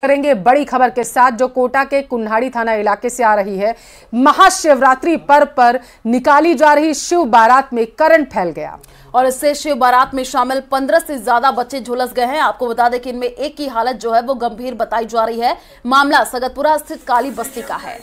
करेंगे बड़ी खबर के साथ जो कोटा के कुन्हाड़ी थाना इलाके से आ रही है। महाशिवरात्रि पर्व पर निकाली जा रही शिव बारात में करंट फैल गया और इससे शिव बारात में शामिल 15 से ज्यादा बच्चे झुलस गए हैं। आपको बता दें कि इनमें एक की हालत जो है वो गंभीर बताई जा रही है। मामला सगतपुरा स्थित काली बस्ती का है।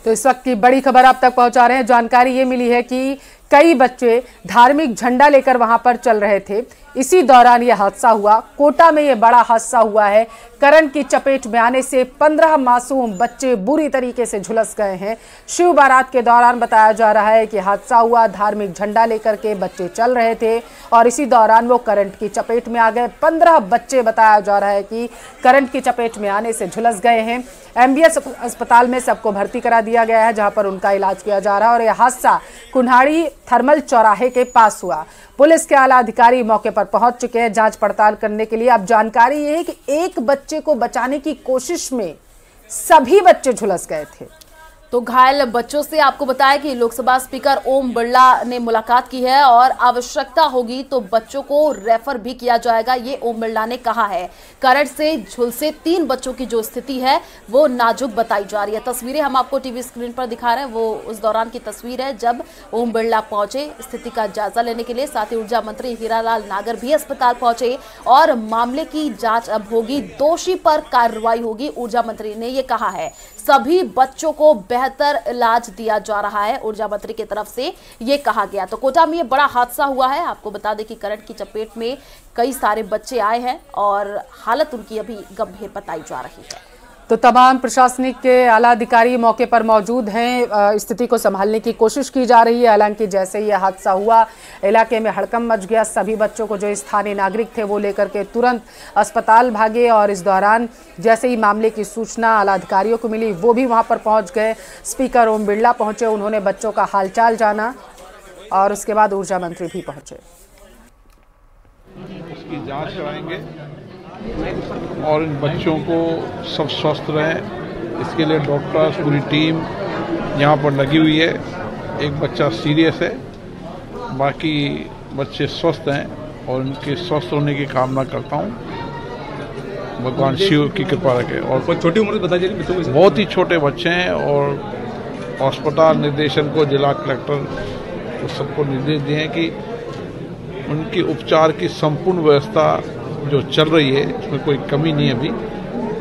तो इस वक्त की बड़ी खबर आप तक पहुंचा रहे हैं। जानकारी ये मिली है कि कई बच्चे धार्मिक झंडा लेकर वहां पर चल रहे थे, इसी दौरान यह हादसा हुआ। कोटा में यह बड़ा हादसा हुआ है। करंट की चपेट में आने से 15 मासूम बच्चे बुरी तरीके से झुलस गए हैं। शिव बारात के दौरान बताया जा रहा है कि हादसा हुआ। धार्मिक झंडा लेकर के बच्चे चल रहे थे और इसी दौरान वो करंट की चपेट में आ गए। 15 बच्चे बताया जा रहा है कि करंट की चपेट में आने से झुलस गए हैं। MBS अस्पताल में सबको भर्ती करा दिया गया है, जहां पर उनका इलाज किया जा रहा है। और यह हादसा कुन्हाड़ी थर्मल चौराहे के पास हुआ। पुलिस के आला अधिकारी मौके पर पहुंच चुके हैं जांच पड़ताल करने के लिए। अब जानकारी यह है कि एक बच्चे को बचाने की कोशिश में सभी बच्चे झुलस गए थे। तो घायल बच्चों से आपको बताया कि लोकसभा स्पीकर ओम बिरला ने मुलाकात की है और आवश्यकता होगी तो बच्चों को रेफर भी किया जाएगा, ये ओम बिरला ने कहा है। करंट से झुलसे 3 बच्चों की जो स्थिति है वो नाजुक बताई जा रही है। तस्वीरें हम आपको टीवी स्क्रीन पर दिखा रहे हैं, वो उस दौरान की तस्वीर है जब ओम बिरला पहुंचे स्थिति का जायजा लेने के लिए। साथ ही ऊर्जा मंत्री हीरालाल नागर भी अस्पताल पहुंचे और मामले की जांच अब होगी, दोषी पर कार्रवाई होगी। ऊर्जा मंत्री ने यह कहा है। सभी बच्चों को बेहतर इलाज दिया जा रहा है, ऊर्जा मंत्री की तरफ से ये कहा गया। तो कोटा में ये बड़ा हादसा हुआ है। आपको बता दें कि करंट की चपेट में कई सारे बच्चे आए हैं और हालत उनकी अभी गंभीर बताई जा रही है। तो तमाम प्रशासनिक के आला अधिकारी मौके पर मौजूद हैं। स्थिति को संभालने की कोशिश की जा रही है। हालांकि जैसे ही यह हादसा हुआ, इलाके में हड़कंप मच गया। सभी बच्चों को जो स्थानीय नागरिक थे वो लेकर के तुरंत अस्पताल भागे और इस दौरान जैसे ही मामले की सूचना आला अधिकारियों को मिली वो भी वहां पर पहुंच गए। स्पीकर ओम बिरला पहुंचे, उन्होंने बच्चों का हालचाल जाना और उसके बाद ऊर्जा मंत्री भी पहुंचे। उसकी जांच कराएंगे और इन बच्चों को सब स्वस्थ रहें, इसके लिए डॉक्टर्स पूरी टीम यहाँ पर लगी हुई है। एक बच्चा सीरियस है, बाकी बच्चे स्वस्थ हैं और उनके स्वस्थ होने की कामना करता हूँ। भगवान शिव की कृपा रखे। और छोटी उम्र बता दीजिए बच्चों को, बहुत ही छोटे बच्चे हैं और अस्पताल निदेशन को, जिला कलेक्टर को सबको निर्देश दिए हैं कि उनकी उपचार की संपूर्ण व्यवस्था जो चल रही है उसमें कोई कमी नहीं है अभी,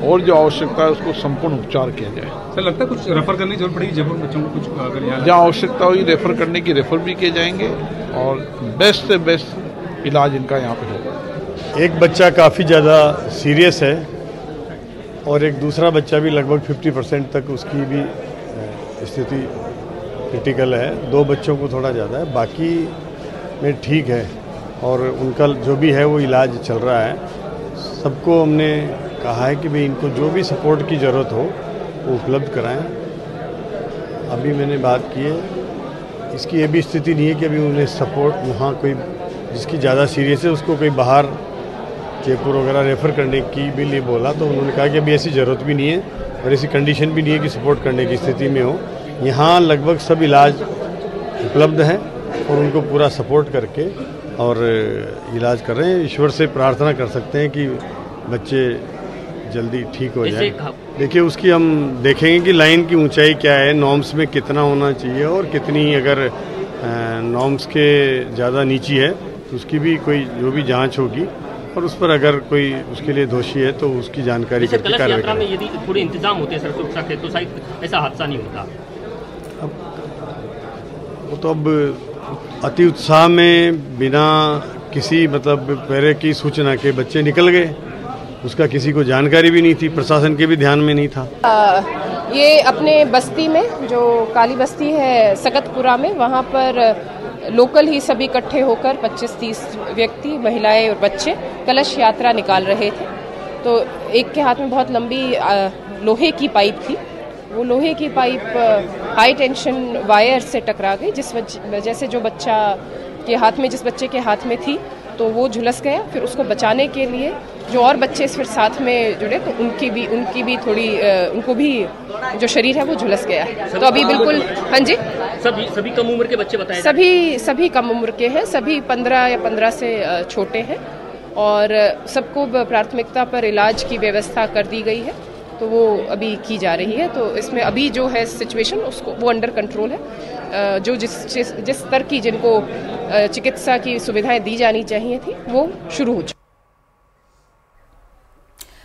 और जो आवश्यकता है उसको संपूर्ण उपचार किया जाए। सर लगता है कुछ रेफर करने की जरूरत पड़ेगी जब बच्चों को कुछ अगर यहाँ जहाँ आवश्यकता हुई रेफर करने की रेफर भी किए जाएंगे और बेस्ट से बेस्ट इलाज इनका यहाँ पे होगा। एक बच्चा काफ़ी ज़्यादा सीरियस है और एक दूसरा बच्चा भी लगभग 50% तक उसकी भी स्थिति क्रिटिकल है। 2 बच्चों को थोड़ा ज़्यादा है, बाकी में ठीक है और उनका जो भी है वो इलाज चल रहा है। सबको हमने कहा है कि भाई इनको जो भी सपोर्ट की ज़रूरत हो वो उपलब्ध कराएं। अभी मैंने बात की है, इसकी ये भी स्थिति नहीं है कि अभी उन्हें सपोर्ट वहाँ कोई जिसकी ज़्यादा सीरियस है उसको कोई बाहर जयपुर वगैरह रेफ़र करने की भी लिए बोला, तो उन्होंने कहा कि अभी ऐसी ज़रूरत भी नहीं है और ऐसी कंडीशन भी नहीं है कि सपोर्ट करने की स्थिति में हो। यहाँ लगभग सब इलाज उपलब्ध हैं और उनको पूरा सपोर्ट करके और इलाज कर रहे हैं। ईश्वर से प्रार्थना कर सकते हैं कि बच्चे जल्दी ठीक हो जाए। देखिए उसकी हम देखेंगे कि लाइन की ऊंचाई क्या है, नॉर्म्स में कितना होना चाहिए और कितनी अगर नॉर्म्स के ज़्यादा नीची है तो उसकी भी कोई जो भी जांच होगी और उस पर अगर कोई उसके लिए दोषी है तो उसकी जानकारी करके कार्रवाई करें। में यदि थोड़े इंतजाम होते सर सुरक्षा के तो शायद ऐसा हादसा नहीं होता। अब वो तो अब अति उत्साह में बिना किसी मतलब पहले की सूचना के बच्चे निकल गए, उसका किसी को जानकारी भी नहीं थी, प्रशासन के भी ध्यान में नहीं था। ये अपने बस्ती में जो काली बस्ती है सगतपुरा में, वहाँ पर लोकल ही सभी इकट्ठे होकर 25-30 व्यक्ति, महिलाएं और बच्चे कलश यात्रा निकाल रहे थे। तो एक के हाथ में बहुत लंबी लोहे की पाइप थी, वो लोहे की पाइप हाई टेंशन वायर से टकरा गई, जिस वजह से जो बच्चा के हाथ में, जिस बच्चे के हाथ में थी तो वो झुलस गया। फिर उसको बचाने के लिए जो और बच्चे फिर साथ में जुड़े तो उनकी भी थोड़ी उनको भी जो शरीर है वो झुलस गया। तो अभी बिल्कुल हाँ जी, सभी कम उम्र के बच्चे बताए? सभी कम उम्र के हैं, सभी 15 या 15 से छोटे हैं और सबको प्राथमिकता पर इलाज की व्यवस्था कर दी गई है, तो वो अभी की जा रही है। तो इसमें अभी जो है सिचुएशन उसको वो अंडर कंट्रोल है। जो जिस स्तर की जिनको चिकित्सा की सुविधाएं दी जानी चाहिए थी वो शुरू हो चुकी।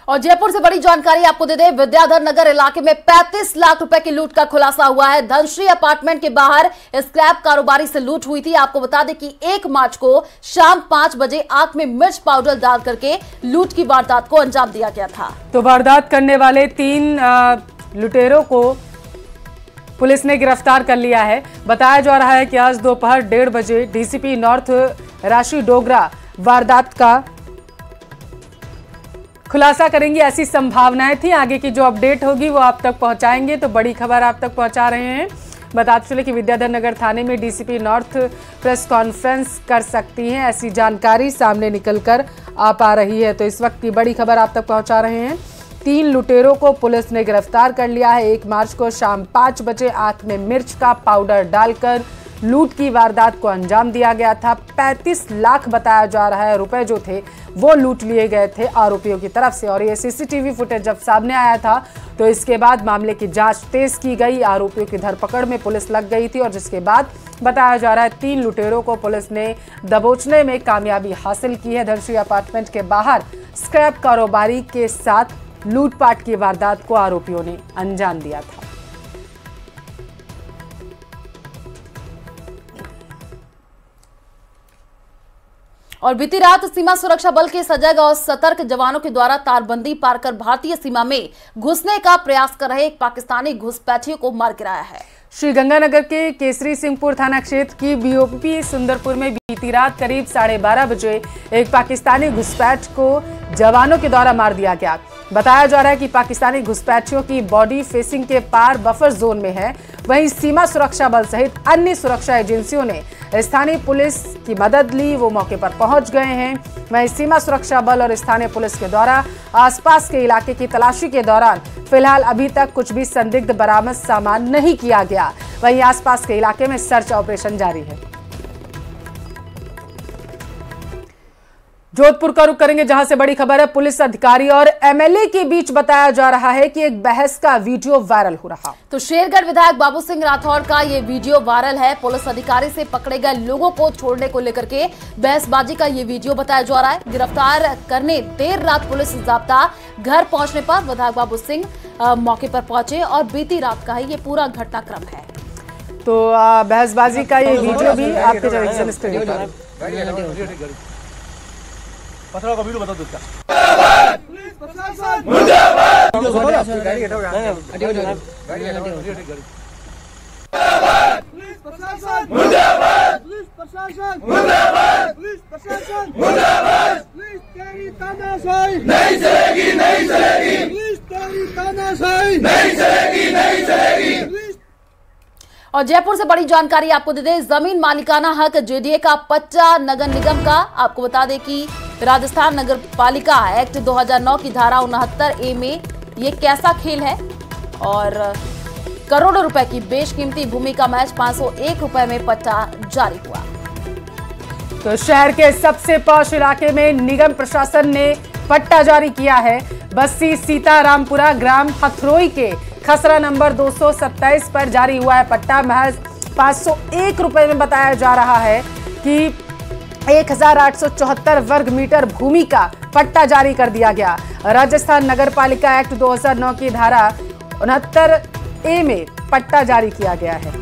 और जयपुर से बड़ी जानकारी आपको दे दें, विद्याधर नगर इलाके में 35 लाख रुपए की लूट का खुलासा हुआ है। धनश्री अपार्टमेंट के बाहर स्क्रैप कारोबारी से लूट हुई थी। आपको बता दें कि 1 मार्च को शाम 5 बजे आंख में मिर्च पाउडर डाल करके लूट की वारदात को अंजाम दिया गया था। तो वारदात करने वाले 3 लुटेरों को पुलिस ने गिरफ्तार कर लिया है। बताया जा रहा है कि आज दोपहर 1:30 बजे डीसीपी नॉर्थ राशि डोगरा वारदात का खुलासा करेंगे, ऐसी संभावनाएं थी। आगे की जो अपडेट होगी वो आप तक पहुंचाएंगे। तो बड़ी खबर आप तक पहुंचा रहे हैं। बताते चले कि विद्याधर नगर थाने में डीसीपी नॉर्थ प्रेस कॉन्फ्रेंस कर सकती हैं, ऐसी जानकारी सामने निकलकर आ पा रही है। तो इस वक्त की बड़ी खबर आप तक पहुंचा रहे हैं। 3 लुटेरों को पुलिस ने गिरफ्तार कर लिया है। 1 मार्च को शाम 5 बजे आंख में मिर्च का पाउडर डालकर लूट की वारदात को अंजाम दिया गया था। 35 लाख बताया जा रहा है रुपए जो थे वो लूट लिए गए थे आरोपियों की तरफ से। और ये सीसीटीवी फुटेज जब सामने आया था तो इसके बाद मामले की जांच तेज की गई, आरोपियों की धरपकड़ में पुलिस लग गई थी। और जिसके बाद बताया जा रहा है 3 लुटेरों को पुलिस ने दबोचने में कामयाबी हासिल की है। धनश्री अपार्टमेंट के बाहर स्क्रैप कारोबारी के साथ लूटपाट की वारदात को आरोपियों ने अंजाम दिया था। और बीती रात सीमा सुरक्षा बल के सजग और सतर्क जवानों के द्वारा तारबंदी पार कर भारतीय सीमा में घुसने का प्रयास कर रहे एक पाकिस्तानी घुसपैठियों को मार गिराया है। श्रीगंगानगर के केसरी सिंहपुर थाना क्षेत्र की बीओपी सुंदरपुर में बीती रात करीब 12:30 बजे एक पाकिस्तानी घुसपैठ को जवानों के द्वारा मार दिया गया। बताया जा रहा है कि पाकिस्तानी घुसपैठियों की बॉडी फेसिंग के पार बफर जोन में है। वहीं सीमा सुरक्षा बल सहित अन्य सुरक्षा एजेंसियों ने स्थानीय पुलिस की मदद ली, वो मौके पर पहुंच गए हैं। वहीं सीमा सुरक्षा बल और स्थानीय पुलिस के द्वारा आसपास के इलाके की तलाशी के दौरान फिलहाल अभी तक कुछ भी संदिग्ध बरामद सामान नहीं किया गया। वहीं आसपास के इलाके में सर्च ऑपरेशन जारी है। जोधपुर का रुख करेंगे, जहां से बड़ी खबर है। पुलिस अधिकारी और एमएलए के बीच बताया जा रहा है कि एक बहस का वीडियो वायरल हो रहा। तो शेरगढ़ विधायक बाबू सिंह राठौड़ का ये वीडियो वायरल है। पुलिस अधिकारी से पकड़े गए लोगों को छोड़ने को लेकर के बहसबाजी का ये वीडियो बताया जा रहा है। गिरफ्तार करने देर रात पुलिस जाब्ता घर पहुंचने पर विधायक बाबू सिंह मौके पर पहुंचे और बीती रात का ये पूरा घटनाक्रम है। तो बहसबाजी का ये वीडियो भी आपके टेलीविजन स्क्रीन पर पथरा का वीडियो बता दो उसका। पुलिस प्रशासन मुर्दाबाद। गाड़ी हटाओ यहां। पुलिस प्रशासन मुर्दाबाद। पुलिस प्रशासन मुर्दाबाद। पुलिस प्रशासन मुर्दाबाद। पुलिस तेरी तानाशाही नहीं चलेगी, नहीं चलेगी। पुलिस तेरी तानाशाही नहीं चलेगी, नहीं चलेगी। और जयपुर से बड़ी जानकारी आपको दे दें, जमीन मालिकाना हक जेडीए का पच्चा नगर निगम का। आपको बता दें कि राजस्थान नगर पालिका एक्ट 2009 की धारा 69A में ये कैसा खेल है और करोड़ों रुपए की बेशकीमती भूमि का महज 501 रुपए में पट्टा जारी हुआ। तो शहर के सबसे पॉश इलाके में निगम प्रशासन ने पट्टा जारी किया है। बस्सी सीतारामपुरा ग्राम हथरोई के खसरा नंबर 227 पर जारी हुआ है पट्टा। महज 501 रुपए में बताया जा रहा है कि 1874 वर्ग मीटर भूमि का पट्टा जारी कर दिया गया। राजस्थान नगर पालिका एक्ट 2009 की धारा 69A में पट्टा जारी किया गया है।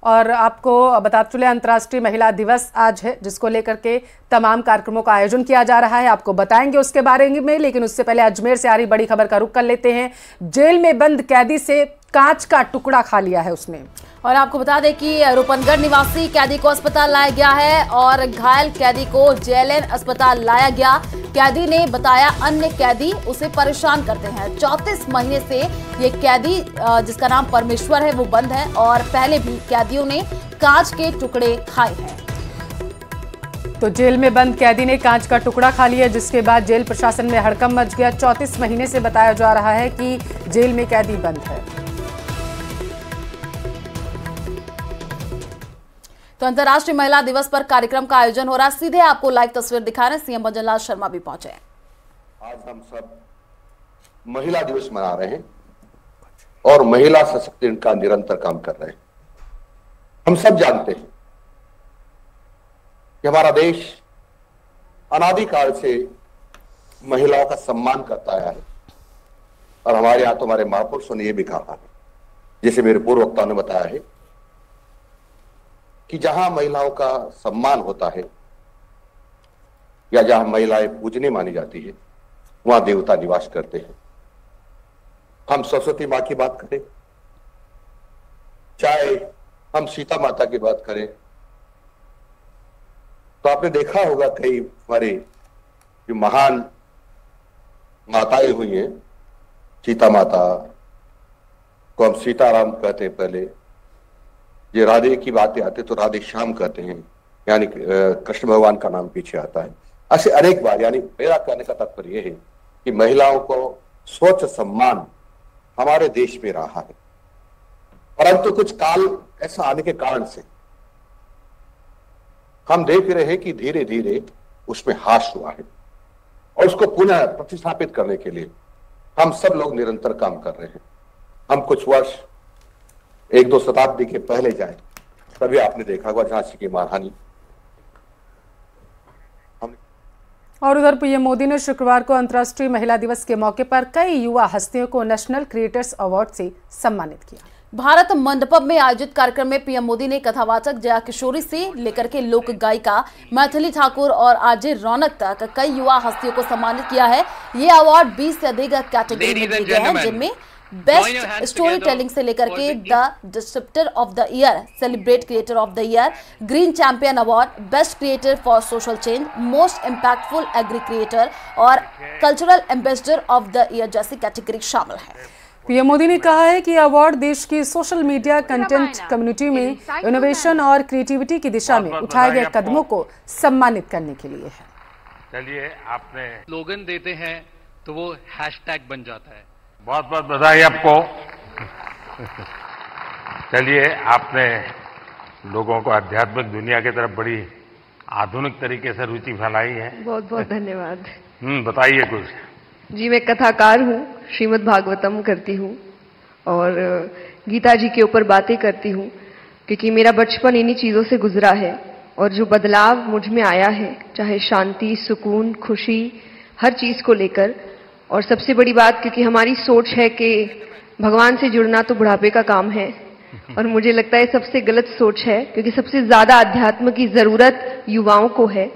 और आपको बताते चले अंतर्राष्ट्रीय महिला दिवस आज है, जिसको लेकर के तमाम कार्यक्रमों का आयोजन किया जा रहा है। आपको बताएंगे उसके बारे में, लेकिन उससे पहले अजमेर से आ रही बड़ी खबर का रुख कर लेते हैं। जेल में बंद कैदी से कांच का टुकड़ा खा लिया है उसने। और आपको बता दें कि रूपनगढ़ निवासी कैदी को अस्पताल लाया गया है और घायल कैदी को जेएलएन अस्पताल लाया गया। कैदी ने बताया अन्य कैदी उसे परेशान करते हैं। 34 महीने से ये कैदी जिसका नाम परमेश्वर है वो बंद है और पहले भी कैदियों ने कांच के टुकड़े खाए हैं। तो जेल में बंद कैदी ने कांच का टुकड़ा खा लिया, जिसके बाद जेल प्रशासन में हड़कंप मच गया। 34 महीने से बताया जा रहा है कि जेल में कैदी बंद है। तो अंतर्राष्ट्रीय महिला दिवस पर कार्यक्रम का आयोजन हो रहा है। सीधे आपको लाइव तस्वीर दिखा रहे हैं, सीएम भजन लाल शर्मा भी पहुंचे। आज हम सब महिला दिवस मना रहे हैं और महिला सशक्तिकरण का निरंतर काम कर रहे हैं। हम सब जानते हैं कि हमारा देश अनादिकाल से महिलाओं का सम्मान करता आया है और हमारे यहां तो हमारे महापुरुषों ने यह भी कहा है, जैसे मेरे पूर्व वक्ताओं ने बताया है, कि जहां महिलाओं का सम्मान होता है या जहां महिलाएं पूजनीय मानी जाती है वहां देवता निवास करते हैं। हम सरस्वती मां की बात करें, चाहे हम सीता माता की बात करें, तो आपने देखा होगा कई हमारे जो महान माताएं हुई हैं, सीता माता को हम सीताराम कहते हैं, पहले ये राधे की बातें आते तो राधे श्याम कहते हैं, यानी कृष्ण भगवान का नाम पीछे आता है। ऐसे अनेक बार, यानी मेरा कहने का तात्पर्य यह है कि महिलाओं को स्वच्छ सम्मान हमारे देश में रहा है, परंतु कुछ काल ऐसा आने के कारण से हम देख रहे हैं कि धीरे धीरे उसमें ह्रास हुआ है और उसको पुनः प्रतिस्थापित करने के लिए हम सब लोग निरंतर काम कर रहे हैं। हम कुछ वर्ष 1-2 शताब्दी के पहले जाए, तभी आपने देखा होगा झांसी की महारानी। और उधर पीएम मोदी ने शुक्रवार को अंतर्राष्ट्रीय महिला दिवस के मौके पर कई युवा हस्तियों को नेशनल क्रिएटर्स अवार्ड से सम्मानित किया। भारत मंडपम में आयोजित कार्यक्रम में पीएम मोदी ने कथावाचक जया किशोरी से लेकर के लोक गायिका मैथिली ठाकुर और आरजे रौनक तक कई युवा हस्तियों को सम्मानित किया है। ये अवार्ड 20 से अधिक कैटेगरी में दिए गए हैं, जिनमें बेस्ट स्टोरी टेलिंग से लेकर के the disruptor of the year, celebrity creator of the year, green champion award, best creator for social change, most impactful agri creator और cultural ambassador of the year जैसी कैटेगरी शामिल है। PM Modi ने कहा है कि अवार्ड देश की सोशल मीडिया कंटेंट कम्युनिटी में इनोवेशन और क्रिएटिविटी की दिशा में उठाए गए कदमों को सम्मानित करने के लिए है। चलिए, आपने स्लोगन देते हैं तो वो हैशटैग बन जाता है। बहुत बहुत बधाई आपको। चलिए, आपने लोगों को आध्यात्मिक दुनिया की तरफ बड़ी आधुनिक तरीके से रुचि फैलाई है। बहुत बहुत धन्यवाद। बताइए कुछ। जी, मैं कथाकार हूँ, श्रीमद् भागवतम करती हूँ और गीता जी के ऊपर बातें करती हूँ, क्योंकि मेरा बचपन इन्हीं चीज़ों से गुजरा है और जो बदलाव मुझ में आया है, चाहे शांति, सुकून, खुशी, हर चीज़ को लेकर। और सबसे बड़ी बात, क्योंकि हमारी सोच है कि भगवान से जुड़ना तो बुढ़ापे का काम है, और मुझे लगता है सबसे गलत सोच है, क्योंकि सबसे ज़्यादा अध्यात्म की ज़रूरत युवाओं को है।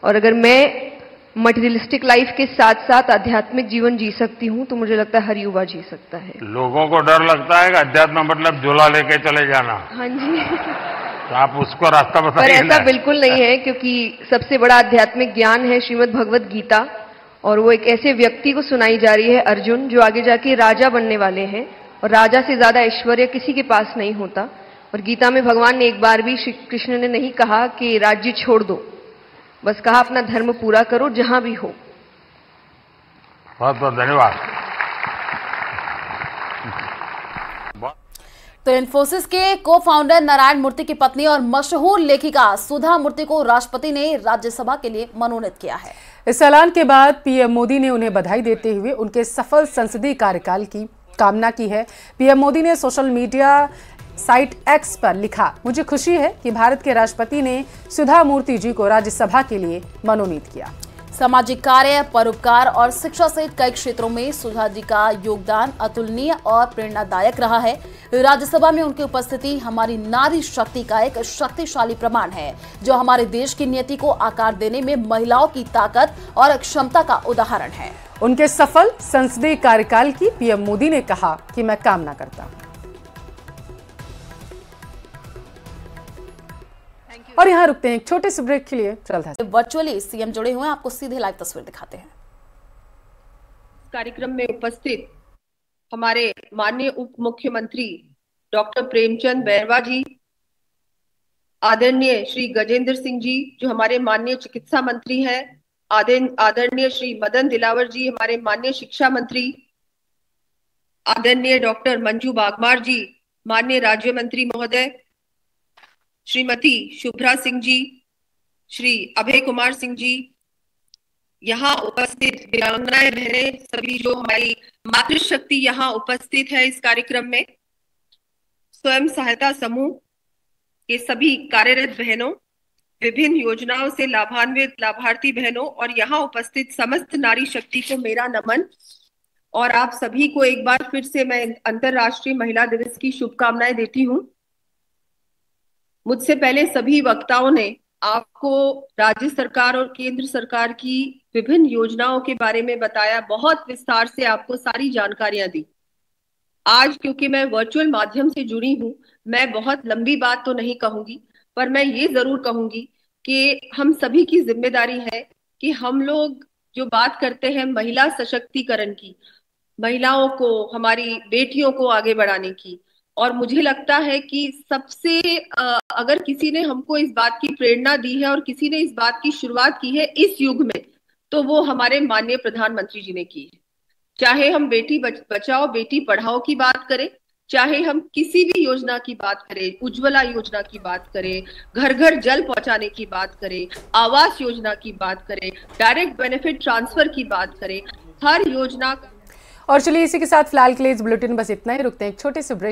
और अगर मैं मटेरियलिस्टिक लाइफ के साथ साथ आध्यात्मिक जीवन जी सकती हूँ तो मुझे लगता है हर युवा जी सकता है। लोगों को डर लगता है कि अध्यात्म मतलब झोला लेके चले जाना। हाँ जी। तो आप उसको रास्ता बताइए। पर ऐसा बिल्कुल नहीं है, क्योंकि सबसे बड़ा आध्यात्मिक ज्ञान है श्रीमद् भगवद गीता, और वो एक ऐसे व्यक्ति को सुनाई जा रही है, अर्जुन, जो आगे जाके राजा बनने वाले हैं, और राजा से ज्यादा ऐश्वर्य किसी के पास नहीं होता। और गीता में भगवान ने एक बार भी श्री कृष्ण ने नहीं कहा कि राज्य छोड़ दो, बस कहा अपना धर्म पूरा करो जहां भी हो। बहुत बहुत धन्यवाद। तो इन्फोसिस के को फाउंडर नारायण मूर्ति की पत्नी और मशहूर लेखिका सुधा मूर्ति को राष्ट्रपति ने राज्यसभा के लिए मनोनीत किया है। इस ऐलान के बाद पीएम मोदी ने उन्हें बधाई देते हुए उनके सफल संसदीय कार्यकाल की कामना की है। पीएम मोदी ने सोशल मीडिया साइट एक्स पर लिखा, मुझे खुशी है कि भारत के राष्ट्रपति ने सुधा मूर्ति जी को राज्यसभा के लिए मनोनीत किया। सामाजिक कार्य, परोपकार और शिक्षा सहित कई क्षेत्रों में सुधा जी का योगदान अतुलनीय और प्रेरणादायक रहा है। राज्यसभा में उनकी उपस्थिति हमारी नारी शक्ति का एक शक्तिशाली प्रमाण है, जो हमारे देश की नीति को आकार देने में महिलाओं की ताकत और क्षमता का उदाहरण है। उनके सफल संसदीय कार्यकाल की पीएम मोदी ने कहा कि मैं कामना करता हूं। और यहाँ रुकते हैं एक छोटे से ब्रेक के लिए। चलता है वर्चुअली सीएम जुड़े हुए हैं, आपको सीधे लाइव तस्वीर दिखाते हैं। कार्यक्रम में उपस्थित हमारे माननीय उप मुख्यमंत्री डॉक्टर प्रेमचंद बैरवा जी, आदरणीय श्री गजेंद्र सिंह जी जो हमारे माननीय चिकित्सा मंत्री हैं, आदरणीय श्री मदन दिलावर जी हमारे माननीय शिक्षा मंत्री, आदरणीय डॉक्टर मंजू बागमार जी माननीय राज्य मंत्री महोदय, श्रीमती शुभ्रा सिंह जी, श्री अभय कुमार सिंह जी, यहाँ उपस्थित वीरांगनाएं बहनें, सभी जो हमारी मातृशक्ति यहाँ उपस्थित है इस कार्यक्रम में, स्वयं सहायता समूह के सभी कार्यरत बहनों, विभिन्न योजनाओं से लाभान्वित लाभार्थी बहनों और यहाँ उपस्थित समस्त नारी शक्ति को मेरा नमन। और आप सभी को एक बार फिर से मैं अंतर्राष्ट्रीय महिला दिवस की शुभकामनाएं देती हूँ। मुझसे पहले सभी वक्ताओं ने आपको राज्य सरकार और केंद्र सरकार की विभिन्न योजनाओं के बारे में बताया, बहुत विस्तार से आपको सारी जानकारियां दी। आज क्योंकि मैं वर्चुअल माध्यम से जुड़ी हूं, मैं बहुत लंबी बात तो नहीं कहूंगी, पर मैं ये जरूर कहूंगी कि हम सभी की जिम्मेदारी है कि हम लोग जो बात करते हैं महिला सशक्तिकरण की, महिलाओं को, हमारी बेटियों को आगे बढ़ाने की, और मुझे लगता है कि सबसे अगर किसी ने हमको इस बात की प्रेरणा दी है और किसी ने इस बात की शुरुआत की है इस युग में, तो वो हमारे माननीय प्रधानमंत्री जी ने की है। चाहे हम बेटी बचाओ बेटी पढ़ाओ की बात करें, चाहे हम किसी भी योजना की बात करें, उज्ज्वला योजना की बात करें, घर घर जल पहुंचाने की बात करें, आवास योजना की बात करें, डायरेक्ट बेनिफिट ट्रांसफर की बात करें, हर योजना। और चलिए इसी के साथ फिलहाल के लिए इस बुलेटिन बस इतना ही, रुकते हैं एक छोटे से ब्रेक।